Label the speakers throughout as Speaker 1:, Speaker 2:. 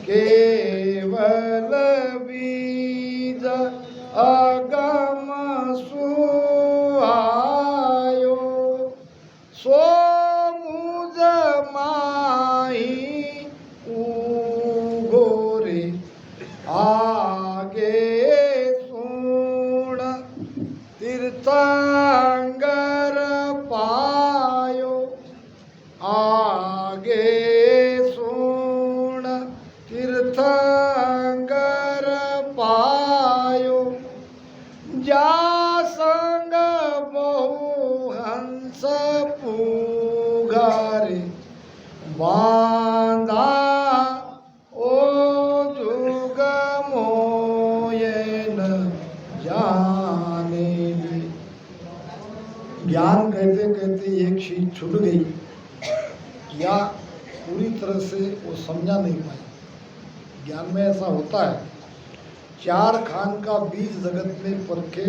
Speaker 1: केवल बीज अगम सुहायो, सो मुझ माही उगोरे आगे सुण तीर्थंकर पायो, आगे सुण तीर्थंकर पायो, जा संग बहु हंस पुगारे बांधा ओ जुग मोयन जाने। ज्ञान कहते कहते एक चीज छूट गई या पूरी तरह से वो समझा नहीं पाए। ज्ञान में ऐसा होता है, चार खान का बीज जगत में परखे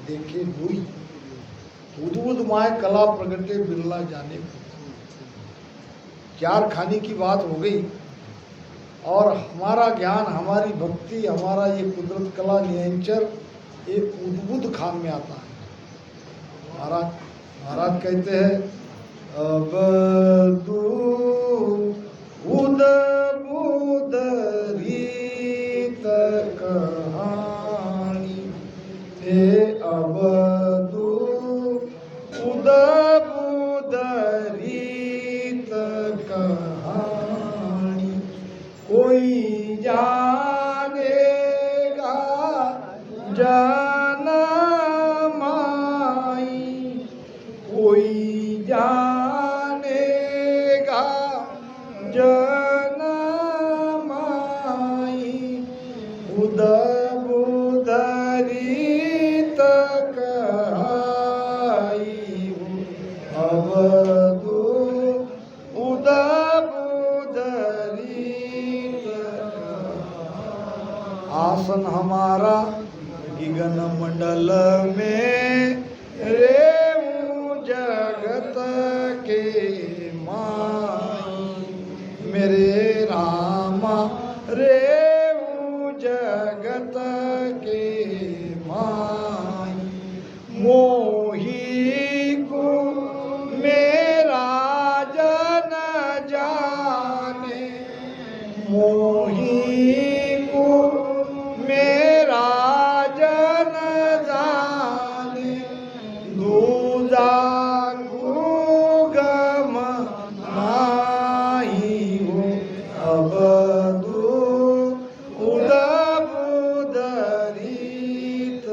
Speaker 1: देखे हुई, उद्भुत माय कला प्रगटे बिरला जाने। चार खाने की बात हो गई और हमारा ज्ञान, हमारी भक्ति, हमारा ये कुदरत कला नियंचर एक उद्भुत खान में आता है। महाराज कहते हैं अब तू उद बुद रीत कहानी, हे अब तू उद बुद रीत कहानी, कोई जानेगा जनमाई, कोई जानेगा जनमाई, उद बुद रीत कहाई, अब तू उद बुद रीत। आसन हमारा गगन मंडल में रेऊ जगत के माई, मेरे रामा रेऊ जगत के माई, मोही को मेरा जन जाने, मोही को मेरा जन जाने, दूजा गम माही हो, अब दू उद बुद रीत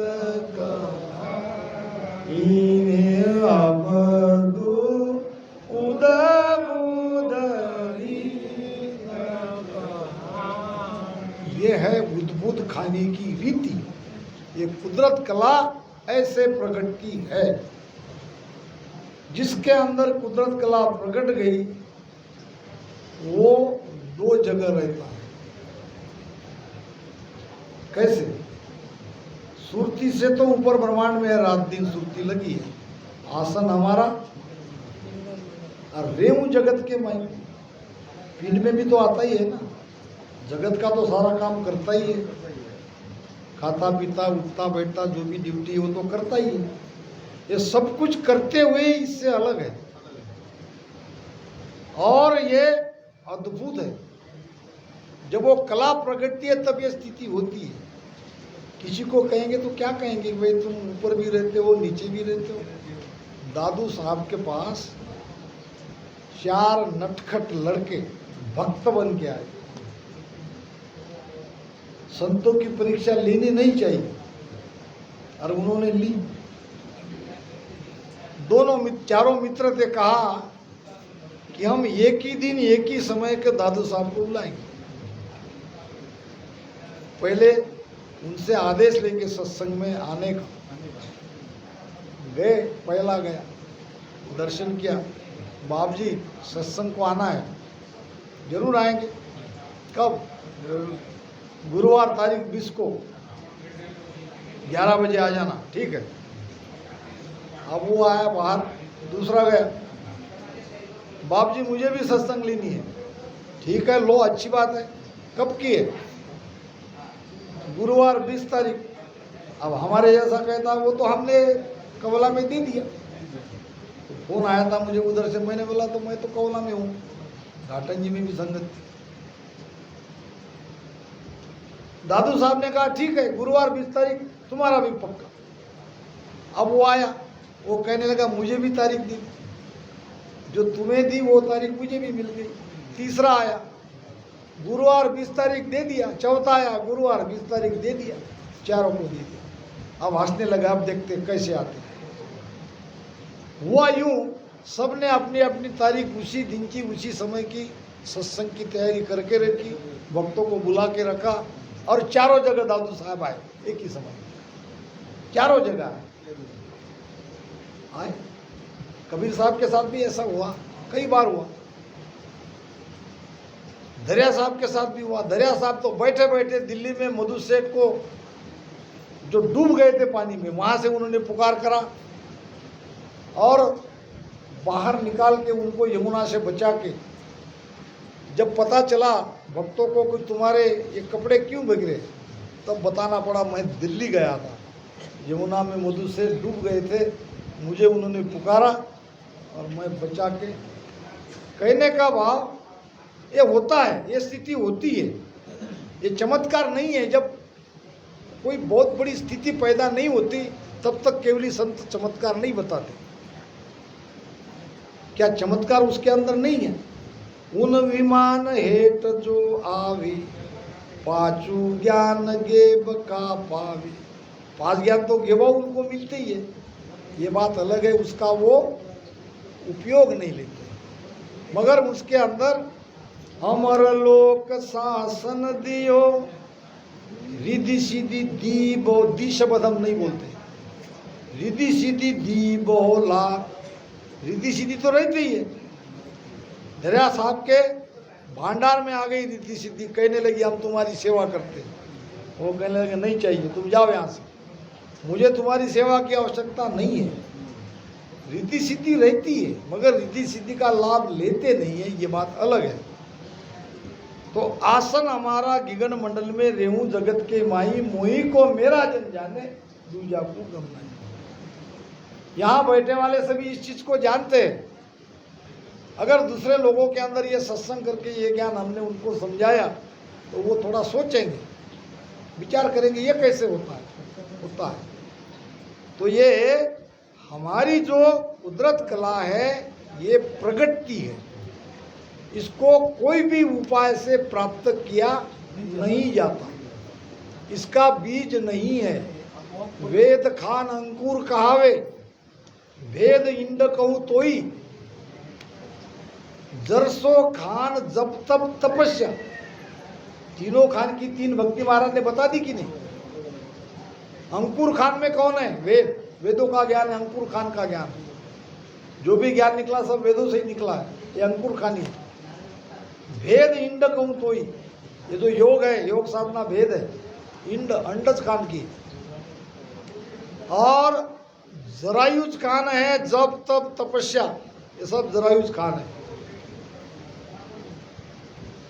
Speaker 1: कहानी, अब दू उद बुद रीत कहानी। ये है उद्भुत खाने की रीति। ये कुदरत कला ऐसे प्रकट की है, जिसके अंदर कुदरत कला प्रकट गई वो दो जगह रहता है। कैसे? सुरती से तो ऊपर ब्रह्मांड में रात दिन सुरती लगी है। आसन हमारा और रेणु जगत के माई, पिंड में भी तो आता ही है ना। जगत का तो सारा काम करता ही है, खाता पीता उठता बैठता जो भी ड्यूटी है वो तो करता ही है। ये सब कुछ करते हुए इससे अलग है और ये अद्भुत है। जब वो कला प्रगटती है तब ये स्थिति होती है। किसी को कहेंगे तो क्या कहेंगे, भाई तुम ऊपर भी रहते हो नीचे भी रहते हो। दादू साहब के पास 4 नटखट लड़के भक्त बन के आए। संतों की परीक्षा लेनी नहीं चाहिए और उन्होंने ली। चारों मित्र ने कहा कि हम एक ही दिन एक ही समय के दादू साहब को बुलाएंगे। पहले उनसे आदेश लेंगे सत्संग में आने का। गए, पहला गया, दर्शन किया। बाप जी सत्संग को आना है। जरूर आएंगे। कब? गुरुवार तारीख 20 को 11 बजे आ जाना। ठीक है। अब वो आया बाहर, दूसरा गया, बाप जी मुझे भी सत्संग लेनी है। ठीक है, लो, अच्छी बात है। कब की है? गुरुवार 20 तारीख। अब हमारे जैसा कहता वो तो हमने कवला में दे दिया। फोन आया था मुझे उधर से, मैंने बोला तो मैं तो कवला में हूँ, घाटन जी में भी संगत थी। दादू साहब ने कहा ठीक है गुरुवार 20 तारीख तुम्हारा भी पक्का। अब वो आया, वो कहने लगा मुझे भी तारीख दी, जो तुम्हें दी वो तारीख मुझे भी मिल गई। तीसरा आया, गुरुवार 20 तारीख दे दिया। चौथा आया, गुरुवार 20 तारीख दे दिया। चारों को दे दिया। अब हंसने लगा, अब देखते कैसे आते। हुआ यूं, सबने अपनी अपनी तारीख उसी दिन की उसी समय की सत्संग की तैयारी करके रखी, भक्तों को बुला के रखा, और चारों जगह दादू साहब आए एक ही समय, चारों जगह आए। कबीर साहब के साथ भी ऐसा हुआ, कई बार हुआ। दरिया साहब के साथ भी हुआ। दरिया साहब तो बैठे बैठे दिल्ली में मधु सेठ को, जो डूब गए थे पानी में, वहां से उन्होंने पुकार करा और बाहर निकाल के उनको यमुना से बचा के, जब पता चला भक्तों को कि तुम्हारे ये कपड़े क्यों बिगड़े, तब बताना पड़ा मैं दिल्ली गया था, यमुना में मधु से डूब गए थे, मुझे उन्होंने पुकारा और मैं बचा के। कहने का भाव ये होता है, ये स्थिति होती है, ये चमत्कार नहीं है। जब कोई बहुत बड़ी स्थिति पैदा नहीं होती तब तक केवली संत चमत्कार नहीं बताते। क्या चमत्कार उसके अंदर नहीं है? उन विमान हेट जो आवी, पाचू ज्ञान गेब का पावी। 5 ज्ञान तो गेबा उनको मिलते ही है, ये बात अलग है, उसका वो उपयोग नहीं लेते। मगर उसके अंदर अमर लोक शासन दियो, रिधि सीधी दीबो, दी शब्द हम नहीं बोलते, रिधि सीधी दीबो ला। रिधि सीधी तो रहती ही है। दरिया साहब के भांडार में आ गई रिधि सीधी, कहने लगी हम तुम्हारी सेवा करते। वो कहने लगे नहीं चाहिए, तुम जाओ यहाँ से, मुझे तुम्हारी सेवा की आवश्यकता नहीं है। रिधि सिद्धि रहती है मगर रिधि सिद्धि का लाभ लेते नहीं है, ये बात अलग है। तो आसन हमारा गिगन मंडल में रेहू जगत के माई, मोही को मेरा जन जाने, दूजा को गम नहीं। यहाँ बैठे वाले सभी इस चीज को जानते हैं। अगर दूसरे लोगों के अंदर ये सत्संग करके ये ज्ञान हमने उनको समझाया तो वो थोड़ा सोचेंगे, विचार करेंगे ये कैसे होता है। तो ये हमारी जो कुदरत कला है ये प्रगति है, इसको कोई भी उपाय से प्राप्त किया नहीं जाता, इसका बीज नहीं है। वेद खान अंकुर कहावे, भेद इंड कहूँ तोई, जरसो खान जब तब तपस्या। तीनों खान की 3 भक्ति महाराज ने बता दी कि नहीं? अंकुर खान में कौन है? वेद, वेदों का ज्ञान है, अंकुर खान का ज्ञान। जो भी ज्ञान निकला सब वेदों से ही निकला है, ये अंकुर खानी। भेद इंड कहूँ तोई, ये जो योग है, योग साधना भेद है, इंड अंडज खान की। और जरायुज खान है जब तब तपस्या, ये सब जरायुज खान है।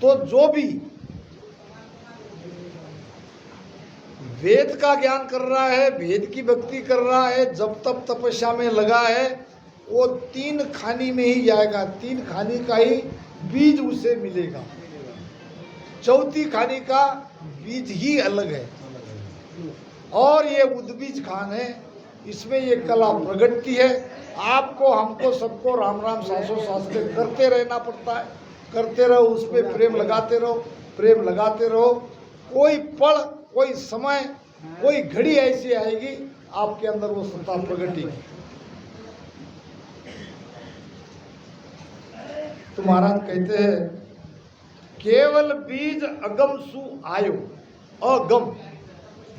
Speaker 1: तो जो भी वेद का ज्ञान कर रहा है, वेद की भक्ति कर रहा है, जब तब तपस्या में लगा है, वो 3 खानी में ही जाएगा, 3 खानी का ही बीज उसे मिलेगा। 4थी खानी का बीज ही अलग है, और ये उद्बीज खान है, इसमें ये कला प्रगति है। आपको, हमको, सबको राम राम सासो सास के करते रहना पड़ता है, करते रहो, उस पर प्रेम लगाते रहो, प्रेम लगाते रहो। कोई पल, कोई समय, कोई घड़ी ऐसी आएगी आपके अंदर वो सत्ता प्रगति। तो महाराज कहते हैं केवल बीज अगम सु आयो, अगम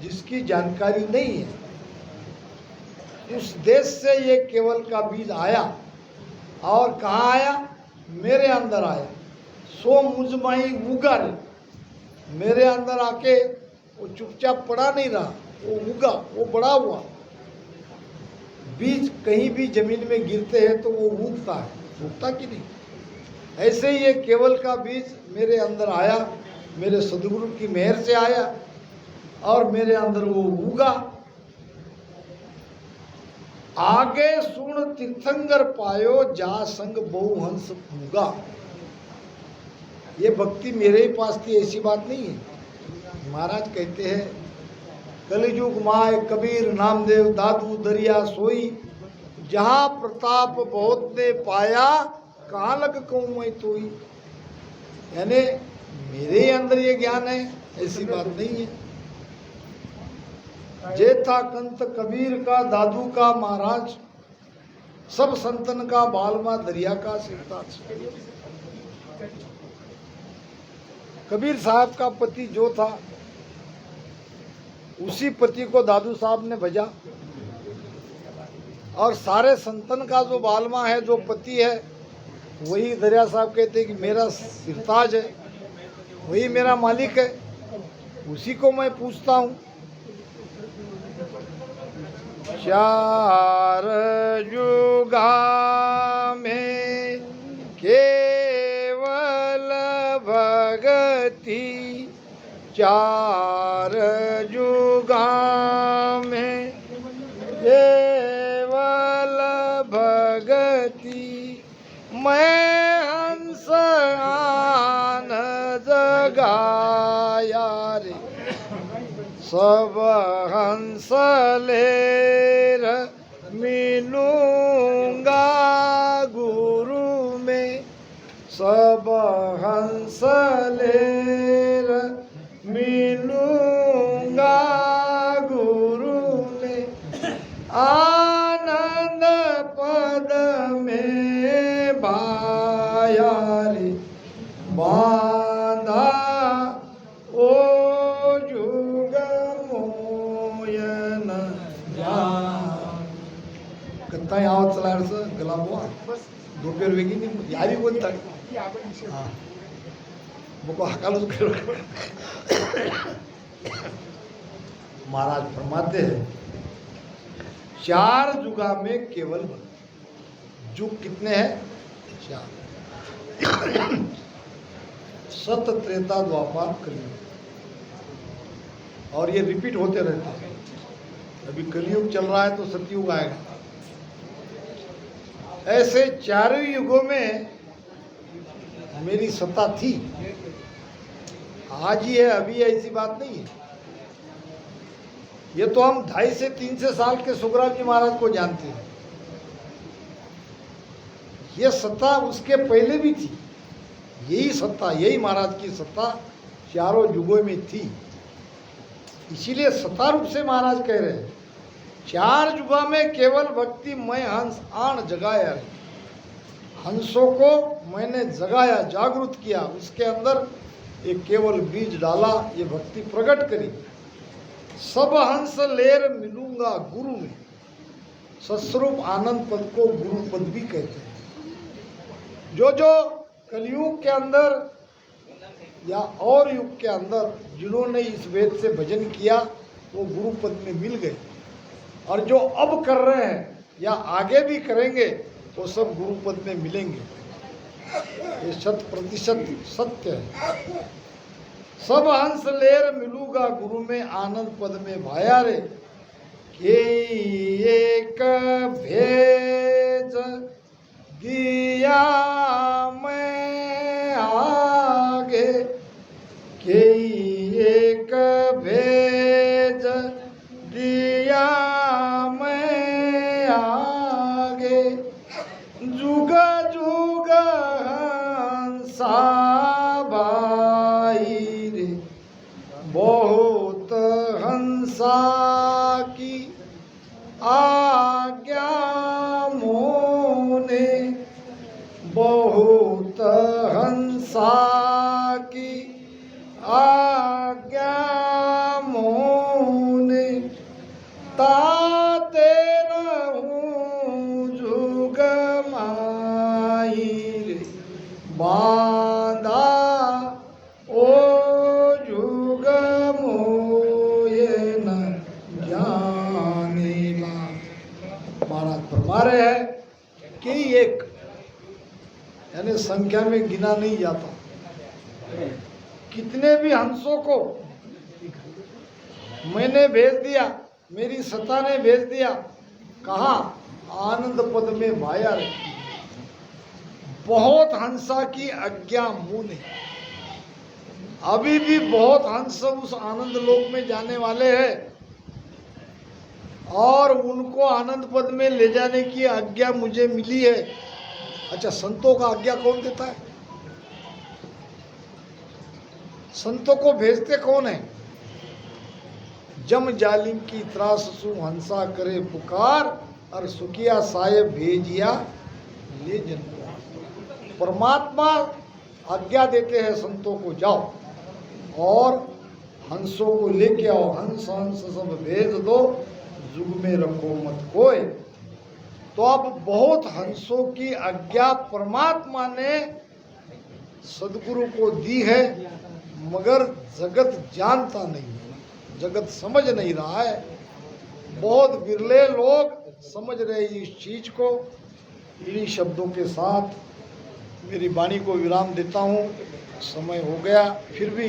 Speaker 1: जिसकी जानकारी नहीं है उस देश से ये केवल का बीज आया। और कहाँ आया? मेरे अंदर आया। सो मुझमाई उगा, मेरे अंदर आके वो चुपचाप पड़ा नहीं रहा, वो उगा, वो बड़ा हुआ। बीज कहीं भी जमीन में गिरते हैं तो वो उगता है, उगता कि नहीं? ऐसे ही ये केवल का बीज मेरे अंदर आया, मेरे सदगुरु की मेहर से आया और मेरे अंदर वो उगा। आगे सुन तीर्थंकर पायो जा संग बहुहंस पूगा। ये भक्ति मेरे ही पास थी ऐसी बात नहीं है। महाराज कहते हैं कलिजुग माय कबीर नामदेव दादू दरिया सोई, जहाँ प्रताप बहुत ने पाया कहाँ लग कहूँ मैं तोई। यानी मेरे ही अंदर ये ज्ञान है ऐसी बात नहीं है। जेठा कंत कबीर का दादू का महाराज, सब संतन का बालमा दरिया का सिरताज। कबीर साहब का पति जो था उसी पति को दादू साहब ने भजा, और सारे संतन का जो बालमा है, जो पति है, वही दरिया साहब कहते हैं कि मेरा सिरताज है, वही मेरा मालिक है, उसी को मैं पूछता हूँ। चार जुगा में केवल भगति, चार जुगा में केवल भगति, मैं हंस आन जगाया रे, सब हंस लेर मिलूंगा गुरु में, सब हंस लेर मिलूंगा गुरु में, आनंद पद में भाया रे, बांधा ओ जुग मोयन जान। कत्ता आवाज चलायचं गला बुवा दोपेर वेगळी नाही यावी कोणता हां बको हकालूच करो। महाराज फरमाते हैं चार जुगा में केवल जुग कितने हैं? चार। सत त्रेता द्वापर कलयुग, और ये रिपीट होते रहते हैं। अभी कलयुग चल रहा है तो सतयुग आएगा। ऐसे चारों युगों में मेरी सत्ता थी, आज ही है, अभी ऐसी बात नहीं है। ये तो हम 2.5 से 300 साल के सुखराम जी महाराज को जानते हैं। ये सत्ता उसके पहले भी थी, यही सत्ता, यही महाराज की सत्ता चारों युगों में थी। इसीलिए सत्ता रूप से महाराज कह रहे हैं चार युगा में केवल भक्ति मैं हंस आन जगाया। हंसों को मैंने जगाया, जागृत किया, उसके अंदर एक केवल बीज डाला, ये भक्ति प्रकट करी। सब हंस लेर मिलूंगा गुरु में, सस्वरूप आनंद पद को गुरु पद भी कहते हैं। जो जो कलयुग के अंदर या और युग के अंदर जिन्होंने इस वेद से भजन किया वो गुरु पद में मिल गए, और जो अब कर रहे हैं या आगे भी करेंगे वो सब गुरु पद में मिलेंगे। ये 100% सत्य है। सब हंस लेर मिलूगा गुरु में, आनंद पद में भाया रे, के एक भेज दिया मैं आगे, के एक भेज दिया मैं आगे, जुग जुग हंसा भाई रे, बहुत हंसा की आज्ञा मोने, बहुत हंसा की आज्ञा मोने, ताते रहूं जुग माई रे, बांधा ओ जुग मोये न ज्ञानीला। महाराज फरमा रहे हैं कि एक यानी संख्या में गिना नहीं जाता, कितने भी हंसों को मैंने भेज दिया, मेरी सत्ता ने भेज दिया, कहा आनंद पद में माया रे। बहुत हंसा की आज्ञा मुँह ने। अभी भी बहुत हंस उस आनंद लोक में जाने वाले हैं और उनको आनंद पद में ले जाने की आज्ञा मुझे मिली है। अच्छा, संतों का आज्ञा कौन देता है? संतों को भेजते कौन है? जम जालिम की त्रास सु हंसा करे पुकार, और सुखिया साहेब भेजिया ले जन। परमात्मा आज्ञा देते हैं संतों को, जाओ और हंसों को लेके आओ, हंस हंस सब भेज दो, जुग में रखो मत कोई। तो अब बहुत हंसों की आज्ञा परमात्मा ने सदगुरु को दी है, मगर जगत जानता नहीं है, जगत समझ नहीं रहा है। बहुत बिरले लोग समझ रहे इस चीज को। इन्हीं शब्दों के साथ मेरी वाणी को विराम देता हूँ। समय हो गया, फिर भी